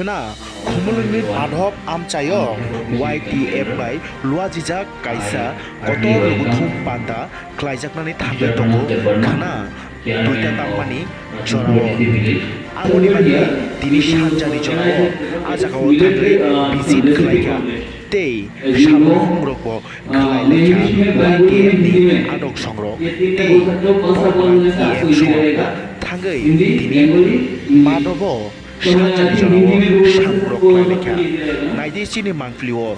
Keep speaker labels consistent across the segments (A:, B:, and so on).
A: khana khumulni adhop amchayo YTF by luajijak kaisa kotor luguthum panda klaijaknani thangbai tongo khana duita tangmani jorao amoni mani tini sanjani jorao ajagao thangbai visit khlaika tei samung roko khlai lekha YTF ni adok songrok tei YTF songrok thangai tini madobo sanjani jorao samung rok khlai lekha naidi chini mangfliwo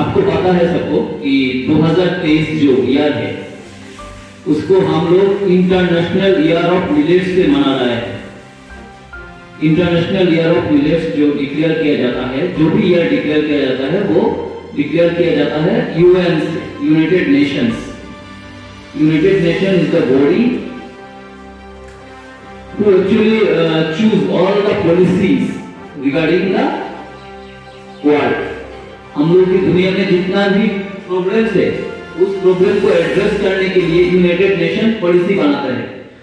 B: आपको पता है सबको कि 2023 जो year है उसको हम लोग इंटरनेशनल ईयर ऑफ मिलेट्स से मना रहे हैं। इंटरनेशनल ईयर ऑफ मिलेट्स जो डिक्लेयर किया जाता है, जो भी ईयर डिक्लेयर किया जाता है वो डिक्लेयर किया जाता है यूएन से, United Nations. United nation is the body who actually choose all the policies regarding the world। हम लोग की दुनिया में जितना भी प्रॉब्लम्स है उस प्रॉब्लम को एड्रेस करने के लिए यूनाइटेड नेशन पॉलिसी बनाता है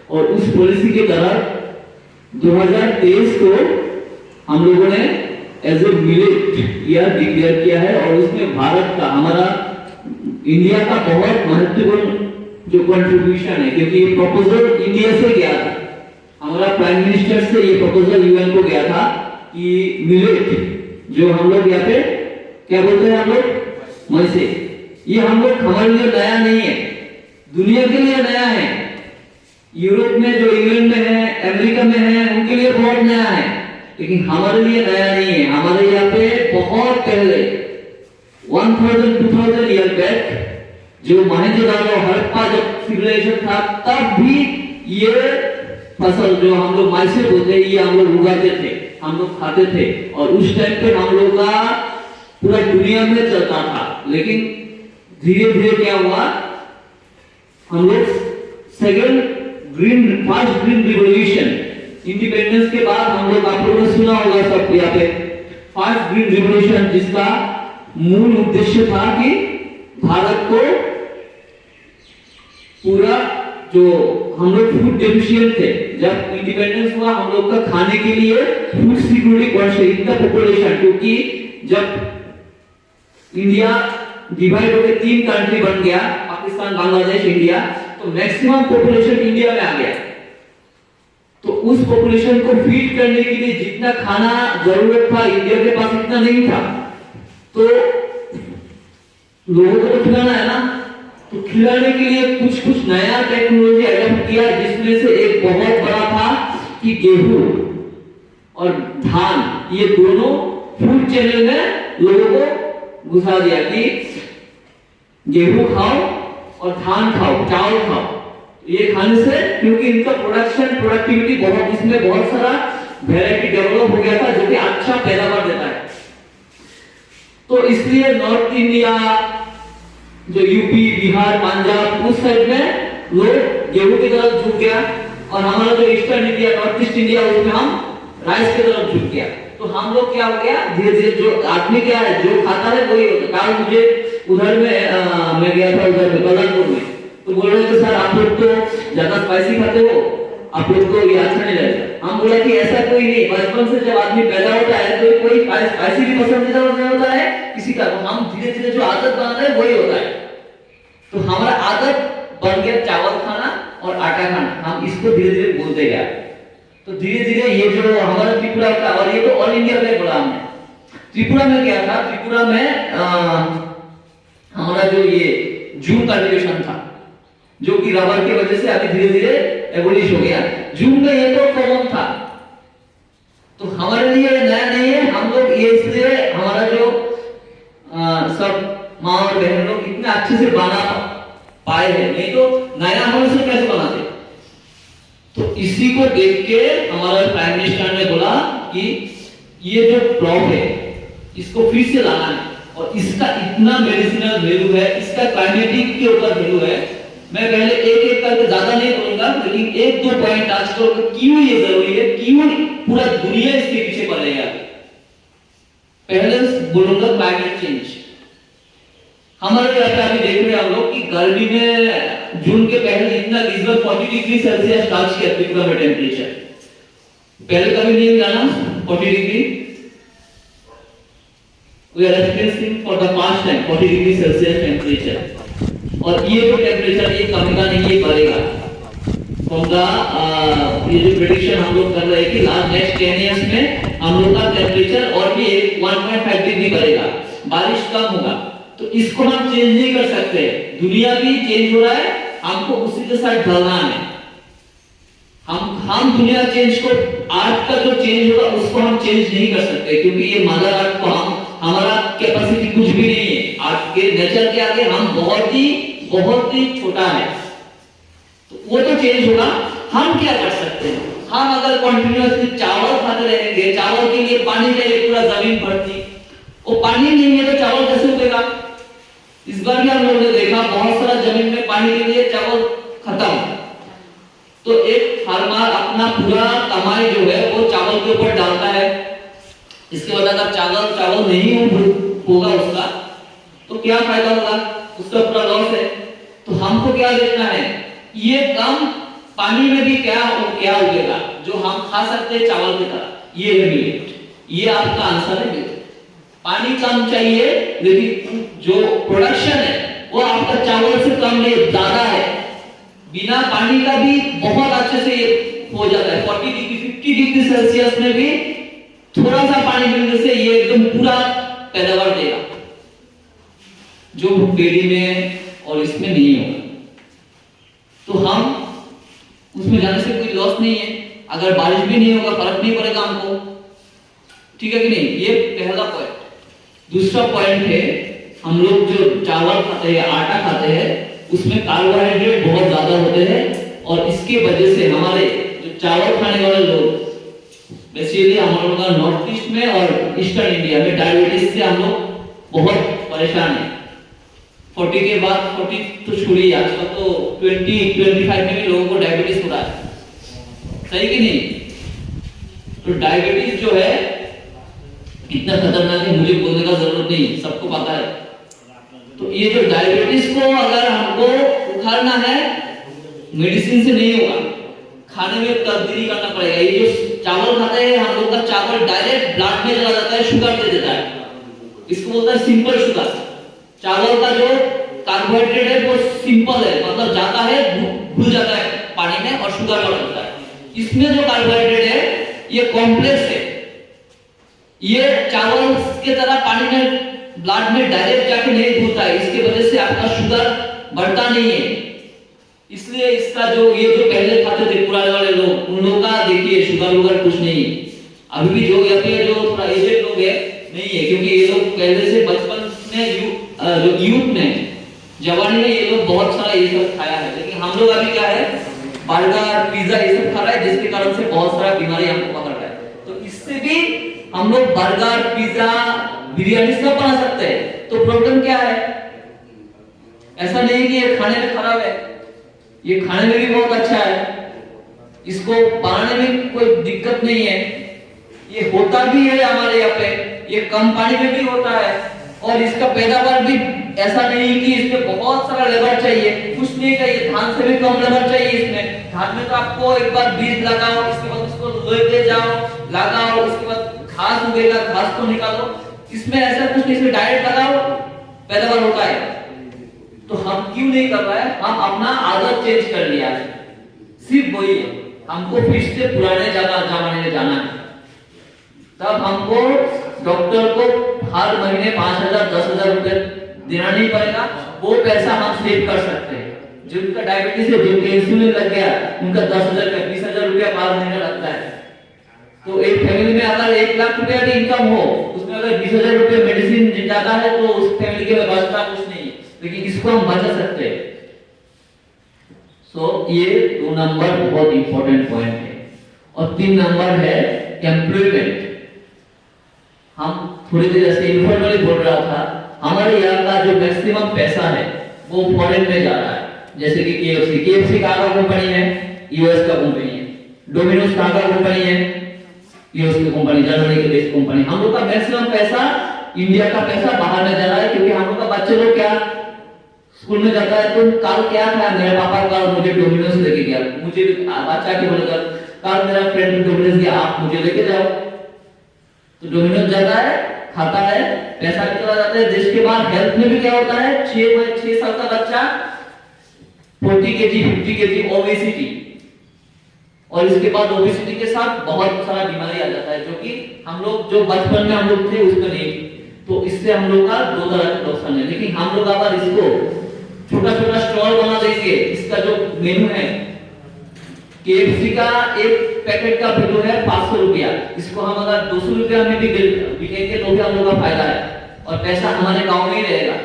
B: और उस पॉलिसी के तहत 2023 को हम लोगों ने as a millet year declare किया है और उसमें भारत का, हमारा इंडिया का बहुत महत्वपूर्ण जो कंट्रीब्यूशन है, क्योंकि ये प्रपोजल इंडिया से गया था। हमारा प्राइम मिनिस्टर से ये प्रपोजल यूएन को गया था कि मिलेट जो हम लोग यहाँ पे क्या बोलते हैं हम लोग मैसे, ये हम लोग हमारे लिए नया नहीं है, दुनिया के लिए नया है। यूरोप में जो इंग्लैंड में है, अमेरिका में है, उनके लिए बहुत नया है, लेकिन हमारे लिए नया नहीं है। हमारे यहाँ पे बहुत पहले 1000-2000 ईयर बैक जो मोहनजोदारो हड़प्पा जब सिविलाइजेशन था तब भी ये फसल जो हम लोग माइसे बोलते हैं ये हम लोग उगाते थे, हम लोग खाते थे और उस टाइम पे हम लोग का पूरा दुनिया में चलता था। लेकिन धीरे धीरे क्या हुआ, हम लोग फर्स्ट ग्रीन रिवॉल्यूशन इंडिपेंडेंस के बाद हम लोग, आप लोगों ने सुना होगा सब यहाँ पे फर्स्ट ग्रीन रिवॉल्यूशन, जिसका मूल उद्देश्य था कि भारत को पूरा जो हम लोग फूड डेफिशिएंट थे, जब इंडिपेंडेंस हुआ हम लोग का खाने के लिए food security conscious in the population, क्योंकि जब इंडिया डिवाइड होकर 3 कंट्री बन गया, पाकिस्तान, बांग्लादेश, इंडिया, तो मैक्सिमम पॉपुलेशन इंडिया में आ गया। तो उस पॉपुलेशन को फीड करने के लिए जितना खाना जरूरत था इंडिया के पास इतना नहीं था, तो लोगों को खिलाना है ना, तो खिलाने के लिए कुछ नया टेक्नोलॉजी अडॉप्ट किया, जिसमें से एक बहुत बड़ा था कि गेहूं और धान, ये दोनों फूड चैनल में लोगों को घुसा दिया कि गेहूं खाओ और धान खाओ, चावल खाओ। ये खाने से, क्योंकि इनका प्रोडक्टिविटी बहुत, इसमें बहुत सारा वैरायटी डेवलप हो गया था जो कि अच्छा पैदावार देता है। तो इसलिए नॉर्थ इंडिया जो यूपी, बिहार, पंजाब, उस साइड में लोग गेहूं की तरफ झुक गया और हमारा जो eastern India, north east India, उसमें हम राइस की तरफ झुक गया। तो हम लोग क्या हो गया, धीरे धीरे जो आदमी क्या है जो खाता है वही होता है। कल मुझे उधर में मैं गया था, उधर में बलरामपुर में, तो बोल रहे थे सर आप लोग तो ज्यादा स्पाइसी खाते हो, आप लोग को ये अच्छा नहीं लगता। हम बोला कि ऐसा कोई नहीं, बचपन से जब आदमी पैदा होता है तो कोई स्पाइसी भी पसंदीदा नहीं होता है किसी का, तो हम धीरे धीरे जो आदत बनाते हैं वही होता है। तो हमारा आदत बन गया चावल खाना और आटा खाना, हम इसको धीरे धीरे बोलते गए। तो धीरे धीरे ये जो हमारा त्रिपुरा का, और ये तो ऑल इंडिया में बोला हमने, त्रिपुरा में क्या था, त्रिपुरा में हमारा जो ये जूम कल्टीवेशन था, जो कि रबर की वजह से अभी धीरे धीरे एवोल्यूशन हो गया। जूम में ये तो कॉमन था, तो हमारे लिए नया नहीं है। हम लोग ये इसलिए हमारा जो सब माँ और बहन लोग इतने अच्छे से बना पाए हैं, नहीं तो नया हम से कैसे बनाते। तो इसी को देख के हमारा प्राइम मिनिस्टर ने बोला कि ये जो क्रॉप है इसको फिर से लाना है और इसका इतना मेडिसिनल वैल्यू है, इसका क्लाइमेटिक के ऊपर वैल्यू है। मैं पहले एक करके ज्यादा नहीं बोलूंगा, लेकिन 1-2 पॉइंट आज करो क्यों ये जरूरी है, क्यों पूरा दुनिया इसके पीछे पड़ेगा। पहले बोलूंगा क्लाइमेट चेंज। हमारे यहाँ पे अभी देख रहे हैं हम लोग कि गर्मी में जून के पहले इतना लगभग 40 डिग्री सेल्सियस टच किया त्रिपुरा में टेम्परेचर। पहले कभी नहीं जाना 40 degree, we are experiencing for the first time 40 degree Celsius temperature. और ये जो टेम्परेचर ये कमेगा नहीं, ये बढ़ेगा। फ्रॉम द ये जो प्रेडिक्शन हम लोग कर रहे हैं कि लास्ट नेक्स्ट 10 इयर्स में हम लोग का टेम्परेचर और भी 1.5 डिग्री बढ़ेगा, बारिश कम होगा। तो इसको हम चेंज नहीं कर सकते, दुनिया भी चेंज हो रहा है, हमको उसी के साथ ढलना है। हम दुनिया चेंज को, अर्थ का जो चेंज होगा उसको हम चेंज नहीं कर सकते, क्योंकि ये मदर अर्थ को हमारा कैपेसिटी कुछ भी नहीं है। अर्थ के नेचर के आगे हम बहुत ही छोटा है, तो वो तो चेंज होगा। हम क्या कर सकते हैं? हम अगर कंटिन्यूअसली चावल खाते रहेंगे, चावल के लिए पानी चाहिए, पूरा जमीन भरती, वो पानी नहीं है तो चावल कैसे उगेगा? इस बार भी हम लोगों ने देखा बहुत सारा जमीन में पानी के लिए चावल खत्म। तो एक फार्मर अपना पूरा कमाई जो है वो चावल के ऊपर डालता है, इसके बाद अगर चावल नहीं होगा उसका तो क्या फायदा होगा? उसका पूरा लॉस है। तो हमको क्या देखना है, ये कम पानी में भी क्या उगेगा जो हम खा सकते हैं चावल की तरह, ये है मिलेट। ये आपका आंसर है मिलेट। पानी कम चाहिए लेकिन जो प्रोडक्शन है वो आपका चावल से कम नहीं, ज्यादा है। बिना पानी का भी बहुत अच्छे से हो जाता है। 40 डिग्री 50 डिग्री सेल्सियस में भी थोड़ा सा पानी मिलने से ये एकदम पूरा पैदावार देगा, जो डेली में और इसमें नहीं होगा। तो हम उसमें जाने से कोई लॉस नहीं है, अगर बारिश भी नहीं होगा फर्क नहीं पड़ेगा हमको, ठीक है कि नहीं? ये पहला पॉइंट। दूसरा पॉइंट है, हम लोग जो चावल खाते हैं, आटा खाते हैं, उसमें कार्बोहाइड्रेट बहुत ज्यादा होते हैं, और इसके वजह से हमारे जो चावल खाने वाले लोग, बेसिकली हम लोग का नॉर्थ ईस्ट में और ईस्टर्न इंडिया में डायबिटीज से हम लोग बहुत परेशान हैं। 40 के बाद 40 तो छोड़िए, आजकल तो 20-25 में भी लोगों को डायबिटीज हो रहा है, सही कि नहीं? तो डायबिटीज जो है इतना खतरनाक है, मुझे बोलने का जरूरत नहीं, सबको पता है। तो ये जो डायबिटीज को अगर हमको उखाड़ना है, मेडिसिन से नहीं होगा, खाने में तब्दीली करना पड़ेगा। ये जो चावल खाते हैं हम लोग का, चावल डायरेक्ट ब्लड में चला जाता है, शुगर दे देता है, इसको बोलता है सिंपल शुगर। चावल का जो कार्बोहाइड्रेट है वो सिंपल है, मतलब जाता है, घुल जाता है पानी में और शुगर बन जाता है। इसमें जो कार्बोहाइड्रेट है ये कॉम्प्लेक्स है, ये चावल के तरह पानी में ब्लड में डायरेक्ट जाके नहीं घुलता है, इसके वजह से आपका शुगर बढ़ता नहीं है। इसलिए इसका जो ये जो पहले खाते थे पुराने वाले लोग, उन लोगों का देखिए शुगर वगैरह कुछ नहीं है। अभी भी जो जो थोड़ा एजेड लोग है नहीं है, क्योंकि ये लोग पहले से बचपन में जो यूथ में, जवानी में ये लोग बहुत सारा ये सब खाया है। लेकिन हम लोग अभी क्या है, बर्गर पिज्जा ये सब खा रहा है, जिसके कारण से बहुत सारा बीमारी हमको पकड़ रहा है। तो इससे भी हम लोग बर्गर पिज्जा बिरयानी सब बना सकते हैं। तो प्रॉब्लम क्या है? ऐसा नहीं कि ये खाने में खराब है, ये खाने में भी बहुत अच्छा है, इसको बनाने में कोई दिक्कत नहीं है, ये होता भी है हमारे यहाँ पे, ये कम पानी में भी होता है, और इसका पैदावार भी ऐसा नहीं कि इसमें बहुत सारा लेबर चाहिए, कुछ नहीं चाहिए, धान से भी कम लेबर चाहिए इसमें। धान में तो आपको एक बार बीज लगाओ, इसके बाद उसको ले जाओ, लगाओ, इसके बाद घास उगेगा, घास को निकालो, इसमें ऐसा कुछ नहीं, इसमें डायरेक्ट लगाओ पैदावार होता है। तो हम क्यों नहीं कर रहा है? हम अपना आदत चेंज कर लिया है, सिर्फ वही है, हमको फिर से पुराने जमाने में जाना है। तब हमको डॉक्टर को हर महीने 5,000 10,000 रुपए देना नहीं पड़ेगा, वो पैसा हम सेव कर सकते हैं। जिनका डायबिटीज है, जिनके इंसुलिन लग गया, उनका 10,000 का 20,000 रुपया पर महीना लगता है। तो एक फैमिली में अगर 1 लाख रुपया भी इनकम हो, उसमें अगर 20,000 रुपये मेडिसिन जाता है तो उस फैमिली के बचता कुछ नहीं, लेकिन इसको हम बचा सकते हैं। सो ये 2 नंबर बहुत इंपॉर्टेंट पॉइंट है। और 3 नंबर है एम्प्लॉयमेंट। हम थोड़ी देर ऐसे इन्फॉर्मली बोल रहा था, हमारे यहाँ का जो मैक्सिमम पैसा है वो फॉरेन में जा रहा है। जैसे कि KFC कहाँ का कंपनी है? यूएस का कंपनी है। डोमिनोज कहाँ का कंपनी है? यूएस की कंपनी, जर्मनी की बेस्ड कंपनी। हम लोग का मैक्सिमम पैसा, इंडिया का पैसा बाहर में जा रहा है, क्योंकि हम लोग का बच्चे लोग क्या स्कूल में जाता है तो कल क्या था, मेरे पापा का मुझे डोमिनोज लेके गया, मुझे बच्चा के बोलेगा कल मेरा फ्रेंड डोमिनोज गया, आप मुझे लेके जाओ, तो डोमिनोज जाता है, खाता है, पैसा भी चला जाता है। देश के बाद हेल्थ में भी क्या होता है, 6 साल का बच्चा 40 kg 50 kg ओबेसिटी, और इसके बाद ओबेसिटी के साथ बहुत सारा बीमारी आ जाता है, जो कि हम लोग जो बचपन में हम लोग थे उसमें नहीं। तो इससे हम लोग का 2 तरह के नुकसान है। लेकिन हम लोग अगर इसको छोटा छोटा स्टॉल बना देंगे, इसका जो मेनू है, KFC का एक पैकेट का वैल्यू है 500 रुपया, इसको हम अगर 200 रुपया में भी बिकेंगे तो भी हम लोग का फायदा है, और पैसा हमारे गांव में ही रहेगा।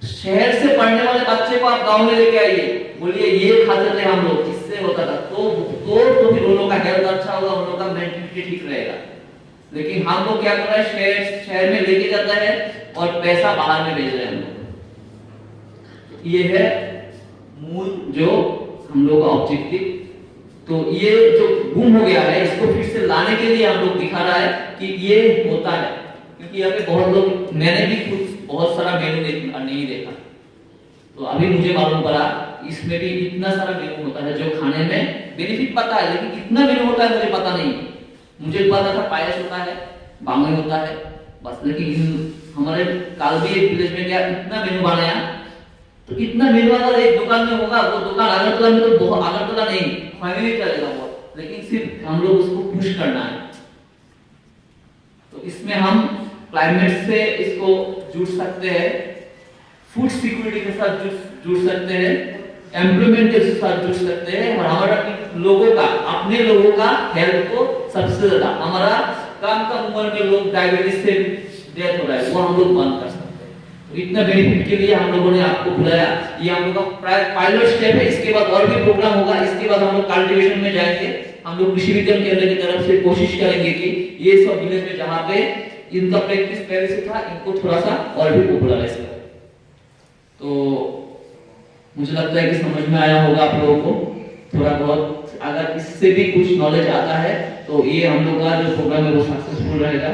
B: शहर से पढ़ने वाले बच्चे को आप गांव में लेके आइए, बोलिए ये खाते थे हम लोग, इससे होता था, तो फिर उन लोगों का हेल्थ अच्छा होगा, उन लोगों का मेंटलिटी ठीक रहेगा। लेकिन हम लोग क्या कर रहे हैं, शहर में लेके जाता है और पैसा बाहर में भेज रहे हैं हम लोग। ये है मूल जो हम लोग का ऑब्जेक्टिव। तो ये जो गुम हो गया है, इसको फिर से लाने के लिए हम लोग दिखा रहा है कि ये होता है, क्योंकि यहाँ पे बहुत लोग, मैंने भी खुद बहुत सारा मेनू नहीं देखा, तो अभी मुझे मालूम पड़ा इसमें भी इतना सारा मेनू होता है जो खाने में बेनिफिट पता है, लेकिन कितना मेनू होता है मुझे पता नहीं। मुझे पता था पायस होता है, बांगड़ होता है बस, लेकिन हमारे काल भी एक विलेज में गया, इतना मेनू बनाया, तो इतना मेनू अगर एक दुकान में होगा, वो दुकान अगरतला में तो बहुत, अगरतला नहीं खाने में चलेगा बहुत, लेकिन सिर्फ हम लोग उसको पुश करना है। तो इसमें हम क्लाइमेट से इसको जुड़ सकते हैं, फूड सिक्योरिटी के साथ जुड़ सकते हैं, एम्प्लॉयमेंट के साथ जुड़ सकते हैं, और हमारा लोगों का, अपने लोगों का हेल्थ को सबसे ज्यादा, हमारा कम उम्र में लोग डायबिटीज से डेथ हो रहा है, वो हम लोग बंद कर सकते हैं। तो इतना बेनिफिट के लिए हम लोगों ने आपको बुलाया, ये हम लोग का पायलट स्टेप है। इसके बाद और भी प्रोग्राम होगा, इसके बाद हम लोग कल्टीवेशन में जाएंगे। हम लोग कृषि विज्ञान केंद्र की तरफ से कोशिश करेंगे कि ये सब विलेज में जहाँ पे इनका प्रैक्टिस पहले से था, इनको थोड़ा सा और भी पॉपुलराइज करें। तो मुझे लगता है कि समझ में आया होगा आप लोगों को थोड़ा बहुत। अगर इससे भी कुछ नॉलेज आता है तो ये हम लोग का जो प्रोग्राम है वो सक्सेसफुल रहेगा,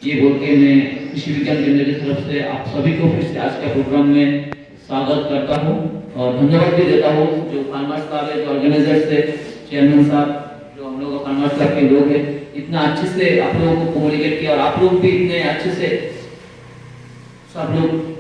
B: ये बोल के मैं कृषि विज्ञान केंद्र की तरफ से आप सभी को फिर से आज का प्रोग्राम में स्वागत करता हूँ और धन्यवाद भी देता हूँ। जो फार्मर्स क्लब है, जो ऑर्गेनाइजर्स है, चेयरमैन साहब, जो हम लोग फार्मर्स क्लब के लोग हैं, इतना अच्छे से आप लोगों को कम्युनिकेट किया, और आप लोग भी इतने अच्छे से सब लोग